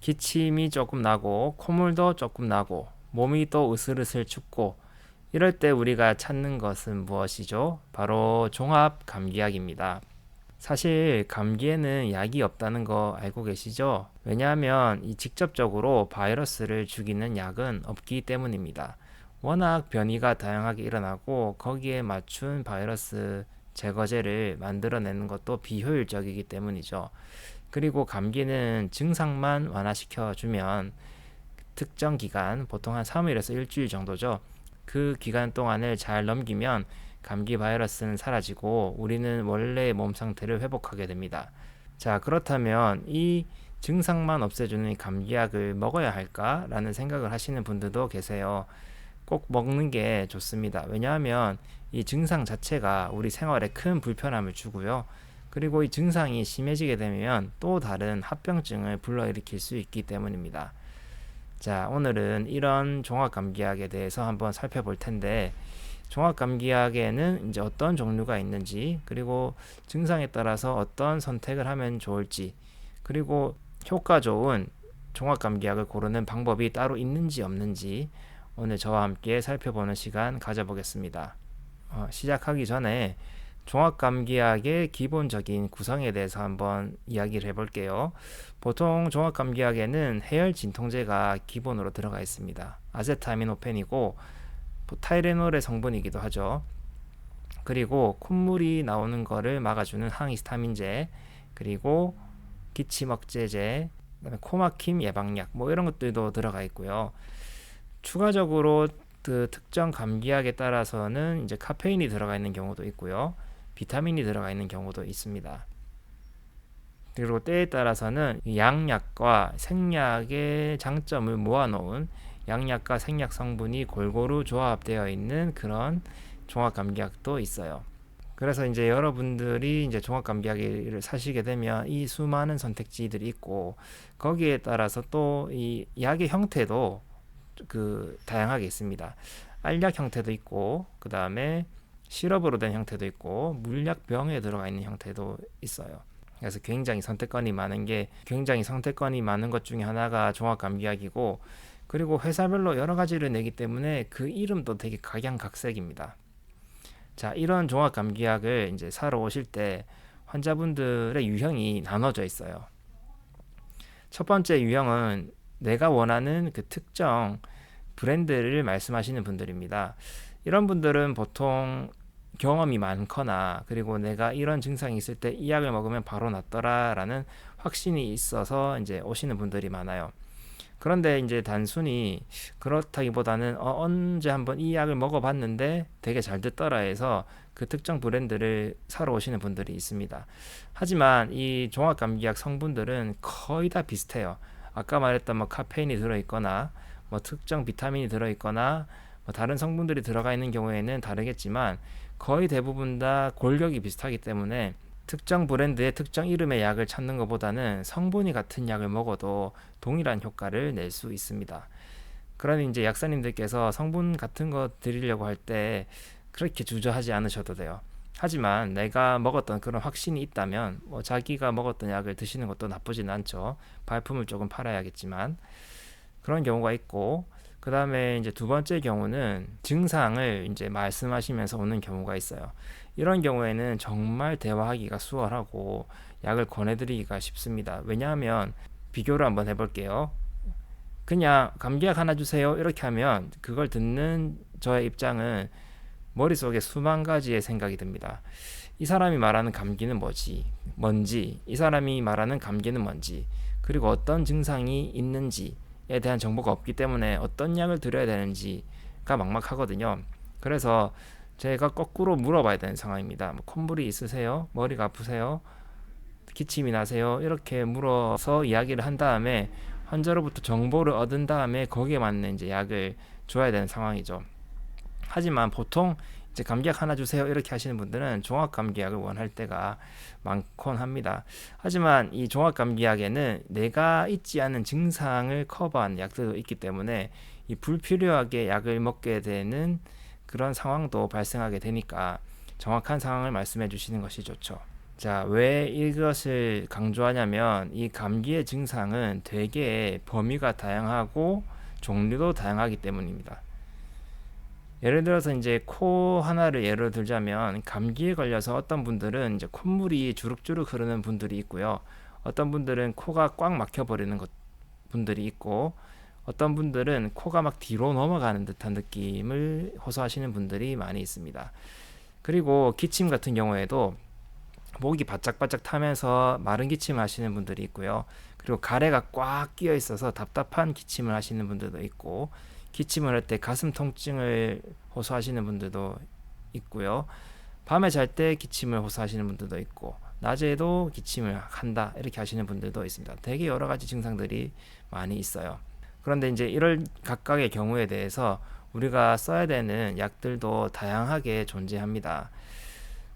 기침이 조금 나고 콧물도 조금 나고 몸이 또 으슬으슬 춥고 이럴 때 우리가 찾는 것은 무엇이죠? 바로 종합 감기약입니다. 사실 감기에는 약이 없다는 거 알고 계시죠? 왜냐하면 이 직접적으로 바이러스를 죽이는 약은 없기 때문입니다. 워낙 변이가 다양하게 일어나고 거기에 맞춘 바이러스 제거제를 만들어내는 것도 비효율적이기 때문이죠. 그리고 감기는 증상만 완화시켜주면 특정 기간, 보통 한 3일에서 일주일 정도죠. 그 기간 동안을 잘 넘기면 감기 바이러스는 사라지고 우리는 원래의 몸 상태를 회복하게 됩니다. 자, 그렇다면 이 증상만 없애주는 이 감기약을 먹어야 할까라는 생각을 하시는 분들도 계세요. 꼭 먹는 게 좋습니다. 왜냐하면 이 증상 자체가 우리 생활에 큰 불편함을 주고요. 그리고 이 증상이 심해지게 되면 또 다른 합병증을 불러일으킬 수 있기 때문입니다. 자, 오늘은 이런 종합감기약에 대해서 한번 살펴볼 텐데, 종합감기약에는 이제 어떤 종류가 있는지, 그리고 증상에 따라서 어떤 선택을 하면 좋을지, 그리고 효과 좋은 종합감기약을 고르는 방법이 따로 있는지 없는지 오늘 저와 함께 살펴보는 시간 가져보겠습니다. 시작하기 전에 종합감기약의 기본적인 구성에 대해서 한번 이야기를 해볼게요. 보통 종합감기약에는 해열 진통제가 기본으로 들어가 있습니다. 아세타미노펜이고 타이레놀의 성분이기도 하죠. 그리고 콧물이 나오는 거를 막아주는 항히스타민제, 그리고 기침 억제제, 그다음에 코막힘 예방약 뭐 이런 것들도 들어가 있고요. 추가적으로 그 특정 감기약에 따라서는 이제 카페인이 들어가 있는 경우도 있고요. 비타민이 들어가 있는 경우도 있습니다. 그리고 때에 따라서는 양약과 생약의 장점을 모아놓은 양약과 생약 성분이 골고루 조합되어 있는 그런 종합감기약도 있어요. 그래서 이제 여러분들이 이제 종합감기약을 사시게 되면 이 수많은 선택지들이 있고 거기에 따라서 또 이 약의 형태도 그 다양하게 있습니다. 알약 형태도 있고 그 다음에 시럽으로 된 형태도 있고 물약병에 들어가 있는 형태도 있어요. 그래서 굉장히 선택권이 많은 것 중에 하나가 종합감기약이고, 그리고 회사별로 여러 가지를 내기 때문에 그 이름도 되게 각양각색입니다. 자, 이런 종합감기약을 이제 사러 오실 때 환자분들의 유형이 나눠져 있어요. 첫 번째 유형은 내가 원하는 그 특정 브랜드를 말씀하시는 분들입니다. 이런 분들은 보통 경험이 많거나 그리고 내가 이런 증상이 있을 때 이 약을 먹으면 바로 낫더라라는 확신이 있어서 이제 오시는 분들이 많아요. 그런데 이제 단순히 그렇다기보다는 언제 한번 이 약을 먹어봤는데 되게 잘 듣더라 해서 그 특정 브랜드를 사러 오시는 분들이 있습니다. 하지만 이 종합감기약 성분들은 거의 다 비슷해요. 아까 말했던 뭐 카페인이 들어있거나 뭐 특정 비타민이 들어있거나 뭐 다른 성분들이 들어가 있는 경우에는 다르겠지만 거의 대부분 다 골격이 비슷하기 때문에 특정 브랜드의 특정 이름의 약을 찾는 것보다는 성분이 같은 약을 먹어도 동일한 효과를 낼 수 있습니다. 그러니 이제 약사님들께서 성분 같은 거 드리려고 할 때 그렇게 주저하지 않으셔도 돼요. 하지만 내가 먹었던 그런 확신이 있다면 뭐 자기가 먹었던 약을 드시는 것도 나쁘진 않죠. 발품을 조금 팔아야겠지만 그런 경우가 있고, 그 다음에 이제 두 번째 경우는 증상을 이제 말씀하시면서 오는 경우가 있어요. 이런 경우에는 정말 대화하기가 수월하고 약을 권해드리기가 쉽습니다. 왜냐하면 비교를 한번 해볼게요. 그냥 감기약 하나 주세요 이렇게 하면 그걸 듣는 저의 입장은 머릿속에 수만 가지의 생각이 듭니다. 이 사람이 말하는 감기는 뭔지, 이 사람이 말하는 감기는 뭔지, 그리고 어떤 증상이 있는지에 대한 정보가 없기 때문에 어떤 약을 드려야 되는지가 막막하거든요. 그래서 제가 거꾸로 물어봐야 되는 상황입니다. 뭐 콧물이 있으세요? 머리가 아프세요? 기침이 나세요? 이렇게 물어서 이야기를 한 다음에 환자로부터 정보를 얻은 다음에 거기에 맞는 이제 약을 줘야 되는 상황이죠. 하지만 보통 이제 감기약 하나 주세요 이렇게 하시는 분들은 종합감기약을 원할 때가 많곤 합니다. 하지만 이 종합감기약에는 내가 잊지 않은 증상을 커버하는 약들도 있기 때문에 이 불필요하게 약을 먹게 되는 그런 상황도 발생하게 되니까 정확한 상황을 말씀해 주시는 것이 좋죠. 자, 왜 이것을 강조하냐면 이 감기의 증상은 되게 범위가 다양하고 종류도 다양하기 때문입니다. 예를 들어서 이제 코 하나를 예로 들자면 감기에 걸려서 어떤 분들은 이제 콧물이 주룩주룩 흐르는 분들이 있고요. 어떤 분들은 코가 꽉 막혀 버리는 분들이 있고 어떤 분들은 코가 막 뒤로 넘어가는 듯한 느낌을 호소하시는 분들이 많이 있습니다. 그리고 기침 같은 경우에도 목이 바짝바짝 타면서 마른 기침을 하시는 분들이 있고요. 그리고 가래가 꽉 끼어 있어서 답답한 기침을 하시는 분들도 있고, 기침을 할 때 가슴 통증을 호소하시는 분들도 있고요. 밤에 잘 때 기침을 호소하시는 분들도 있고, 낮에도 기침을 한다 이렇게 하시는 분들도 있습니다. 되게 여러 가지 증상들이 많이 있어요. 그런데 이제 이런 각각의 경우에 대해서 우리가 써야 되는 약들도 다양하게 존재합니다.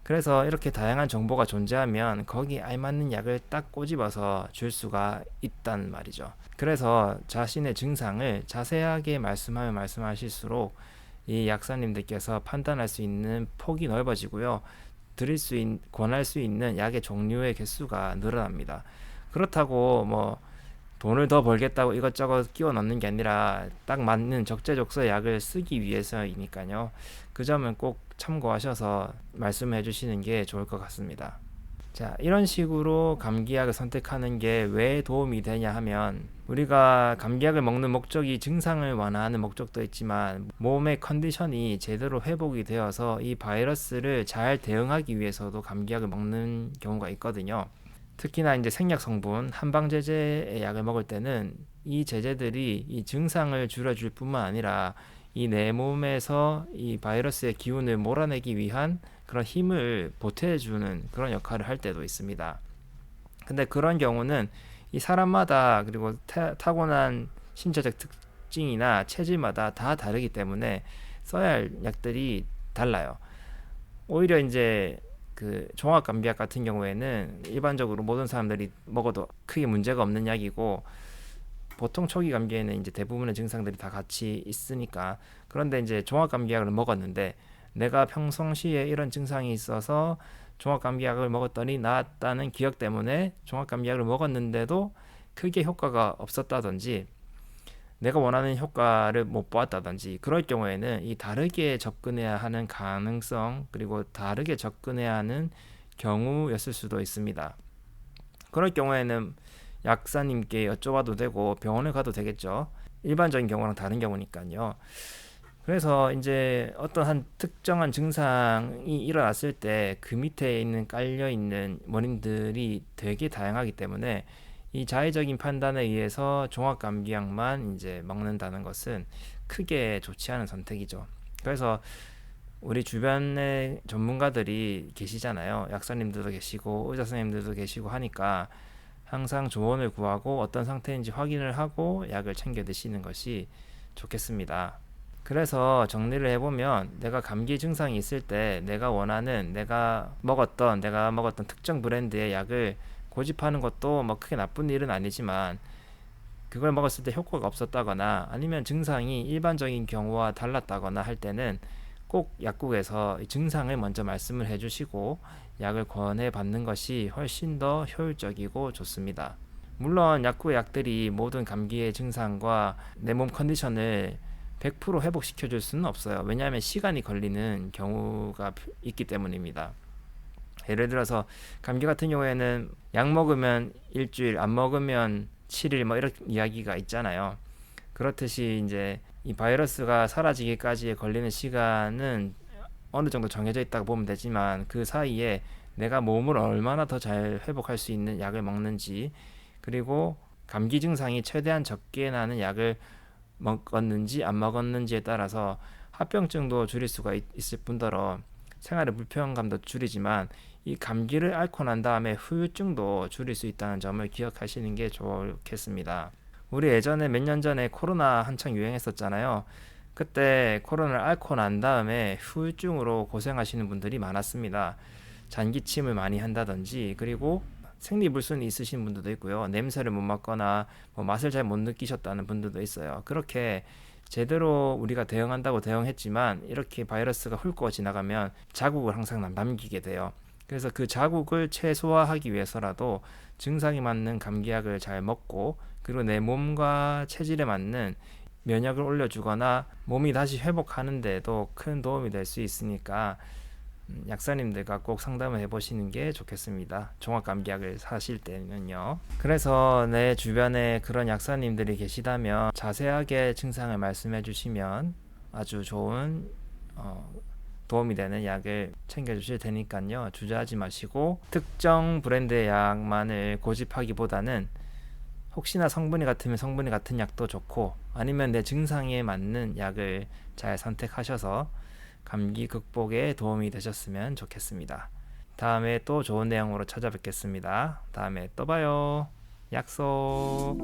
그래서 이렇게 다양한 정보가 존재하면 거기에 알맞는 약을 딱 꼬집어서 줄 수가 있단 말이죠. 그래서 자신의 증상을 자세하게 말씀하면 말씀하실수록 이 약사님들께서 판단할 수 있는 폭이 넓어지고요. 권할 수 있는 약의 종류의 개수가 늘어납니다. 그렇다고 뭐 돈을 더 벌겠다고 이것저것 끼워 넣는 게 아니라 딱 맞는 적재적소의 약을 쓰기 위해서이니까요. 그 점은 꼭 참고하셔서 말씀해 주시는 게 좋을 것 같습니다. 자, 이런 식으로 감기약을 선택하는 게 왜 도움이 되냐 하면 우리가 감기약을 먹는 목적이 증상을 완화하는 목적도 있지만 몸의 컨디션이 제대로 회복이 되어서 이 바이러스를 잘 대응하기 위해서도 감기약을 먹는 경우가 있거든요. 특히나 이제 생약 성분 한방제제의 약을 먹을 때는 이 제제들이 이 증상을 줄여줄 뿐만 아니라 이 내 몸에서 이 바이러스의 기운을 몰아내기 위한 그런 힘을 보태주는 그런 역할을 할 때도 있습니다. 근데 그런 경우는 이 사람마다 그리고 타고난 신체적 특징이나 체질마다 다 다르기 때문에 써야 할 약들이 달라요. 오히려 이제 그 종합감기약 같은 경우에는 일반적으로 모든 사람들이 먹어도 크게 문제가 없는 약이고 보통 초기 감기에는 이제 대부분의 증상들이 다 같이 있으니까 그런데 이제 종합감기약을 먹었는데 내가 평상시에 이런 증상이 있어서 종합감기약을 먹었더니 나았다는 기억 때문에 종합감기약을 먹었는데도 크게 효과가 없었다든지 내가 원하는 효과를 못 보았다든지 그럴 경우에는 이 다르게 접근해야 하는 가능성 그리고 다르게 접근해야 하는 경우였을 수도 있습니다. 그럴 경우에는 약사님께 여쭤봐도 되고 병원에 가도 되겠죠. 일반적인 경우랑 다른 경우니까요. 그래서 이제 어떤 한 특정한 증상이 일어났을 때 그 밑에 있는 깔려 있는 원인들이 되게 다양하기 때문에 이 자의적인 판단에 의해서 종합감기약만 이제 먹는다는 것은 크게 좋지 않은 선택이죠. 그래서 우리 주변에 전문가들이 계시잖아요. 약사님들도 계시고 의사 선생님들도 계시고 하니까 항상 조언을 구하고 어떤 상태인지 확인을 하고 약을 챙겨 드시는 것이 좋겠습니다. 그래서 정리를 해보면 내가 감기 증상이 있을 때 내가 먹었던 특정 브랜드의 약을 고집하는 것도 뭐 크게 나쁜 일은 아니지만 그걸 먹었을 때 효과가 없었다거나 아니면 증상이 일반적인 경우와 달랐다거나 할 때는 꼭 약국에서 증상을 먼저 말씀을 해주시고 약을 권해 받는 것이 훨씬 더 효율적이고 좋습니다. 물론 약국의 약들이 모든 감기의 증상과 내 몸 컨디션을 100% 회복시켜 줄 수는 없어요. 왜냐하면 시간이 걸리는 경우가 있기 때문입니다. 예를 들어서 감기 같은 경우에는 약 먹으면 일주일, 안 먹으면 7일 뭐 이런 이야기가 있잖아요. 그렇듯이 이제 이 바이러스가 사라지기까지 걸리는 시간은 어느 정도 정해져 있다고 보면 되지만 그 사이에 내가 몸을 얼마나 더 잘 회복할 수 있는 약을 먹는지 그리고 감기 증상이 최대한 적게 나는 약을 먹었는지 안 먹었는지에 따라서 합병증도 줄일 수가 있을 뿐더러 생활의 불편감도 줄이지만 이 감기를 앓고 난 다음에 후유증도 줄일 수 있다는 점을 기억하시는 게 좋겠습니다. 우리 예전에 몇 년 전에 코로나 한창 유행했었잖아요. 그때 코로나를 앓고 난 다음에 후유증으로 고생하시는 분들이 많았습니다. 잔기침을 많이 한다든지 그리고 생리불순이 있으신 분들도 있고요. 냄새를 못 맡거나 뭐 맛을 잘 못 느끼셨다는 분들도 있어요. 그렇게 제대로 우리가 대응한다고 대응했지만 이렇게 바이러스가 훑고 지나가면 자국을 항상 남기게 돼요. 그래서 그 자국을 최소화하기 위해서라도 증상이 맞는 감기약을 잘 먹고, 그리고 내 몸과 체질에 맞는 면역을 올려주거나 몸이 다시 회복하는 데도 큰 도움이 될 수 있으니까 약사님들과 꼭 상담을 해보시는 게 좋겠습니다. 종합감기약을 사실 때는요. 그래서 내 주변에 그런 약사님들이 계시다면 자세하게 증상을 말씀해 주시면 아주 좋은 도움이 되는 약을 챙겨주실 테니까요. 주저하지 마시고 특정 브랜드의 약만을 고집하기보다는 혹시나 성분이 같으면 성분이 같은 약도 좋고, 아니면 내 증상에 맞는 약을 잘 선택하셔서 감기 극복에 도움이 되셨으면 좋겠습니다. 다음에 또 좋은 내용으로 찾아뵙겠습니다. 다음에 또 봐요. 약속.